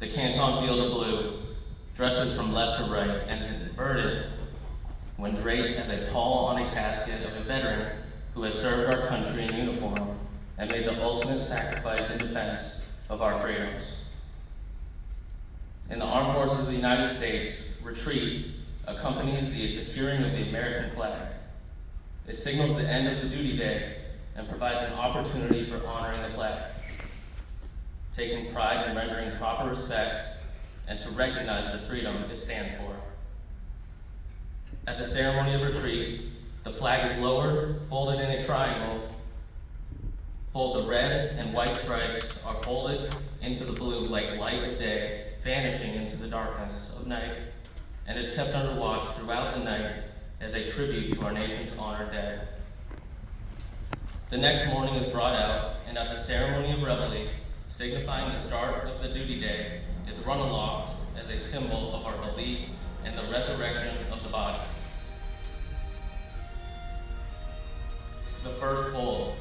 The Canton field of blue dresses from left to right and is inverted when draped as a pall on a casket of a veteran who has served our country in uniform and made the ultimate sacrifice in defense of our freedoms. In the Armed Forces of the United States, retreat accompanies the securing of the American flag. It signals the end of the duty day and provides an opportunity for honoring the flag, taking pride in rendering proper respect and to recognize the freedom it stands for. At the ceremony of retreat, the flag is lowered, folded in a triangle. The red and white stripes are folded into the blue like light of day, vanishing into the darkness of night, and is kept under watch throughout the night as a tribute to our nation's honored dead. The next morning is brought out, and at the ceremony of reveille, signifying the start of the duty day, is run aloft as a symbol of our belief in the resurrection of the body. The first fold.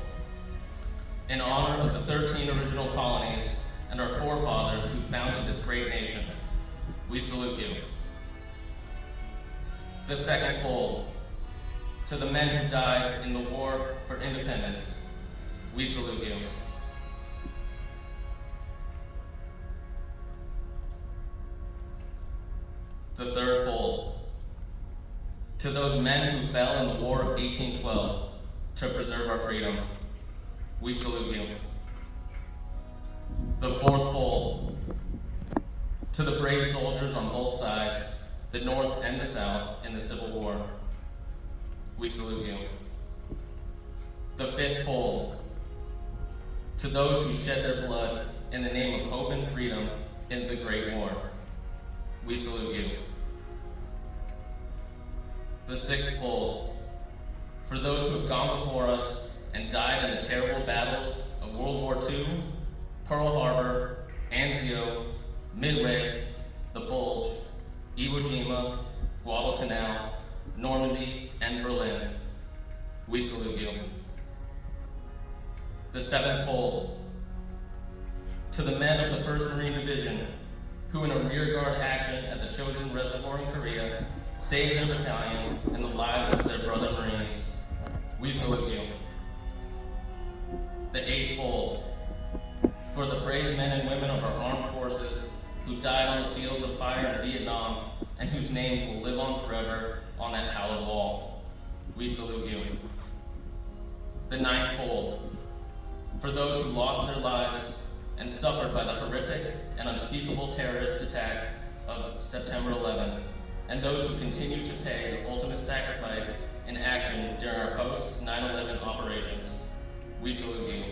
In honor of the 13 original colonies and our forefathers who founded this great nation, we salute you. The second fold. To the men who died in the war for independence, we salute you. The third fold. To those men who fell in the War of 1812 to preserve our freedom, we salute you. The fourth fold. To the brave soldiers on both sides, the North and the South, in the Civil War, we salute you. The fifth fold. To those who shed their blood in the name of hope and freedom in the Great War, we salute you. The sixth fold. For those who have gone before us and died in the terrible battles of World War II, Pearl Harbor, Anzio, Midway, the Bulge, Iwo Jima, Guadalcanal, Normandy, and Berlin, we salute you. The seventh fold. To the men of the 1st Marine Division who in a rearguard action at the Chosin Reservoir in Korea saved their battalion and the lives of their brother Marines, we salute you. The eighth fold. For the brave men and women of our armed forces who died on the fields of fire in Vietnam and whose names will live on forever on that hallowed wall, we salute you. The ninth fold. For those who lost their lives and suffered by the horrific and unspeakable terrorist attacks of September 11th, and those who continue to pay the ultimate sacrifice in action during our post-9/11 operations, we salute you.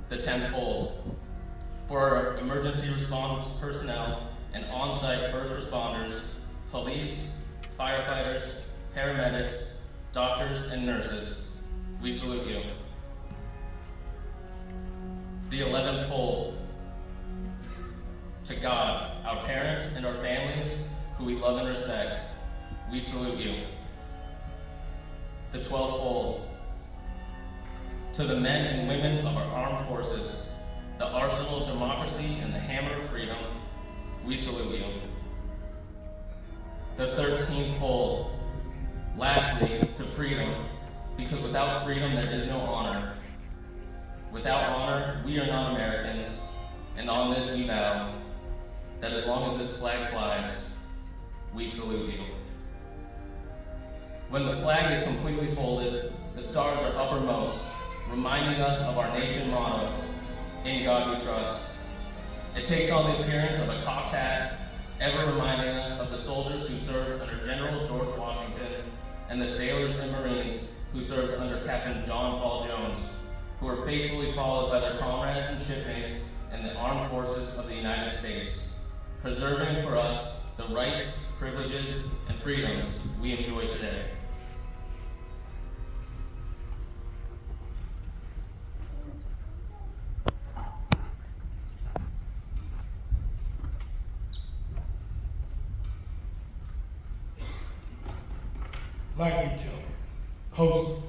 The 10th fold. For our emergency response personnel and on-site first responders, police, firefighters, paramedics, doctors, and nurses, we salute you. The 11th fold. To God, our parents, and our families, who we love and respect, we salute you. The 12th fold. To the men and women of our armed forces, the arsenal of democracy and the hammer of freedom, we salute you. The 13th fold. Lastly, to freedom, because without freedom there is no honor. Without honor, we are not Americans, and on this we vow that as long as this flag flies, we salute you. When the flag is completely folded, the stars are uppermost, reminding us of our nation motto, "In God We Trust." It takes on the appearance of a cocked hat, ever reminding us of the soldiers who served under General George Washington and the sailors and Marines who served under Captain John Paul Jones, who were faithfully followed by their comrades and shipmates in the armed forces of the United States, preserving for us the rights, privileges, and freedoms we enjoy today. Flag detail. Host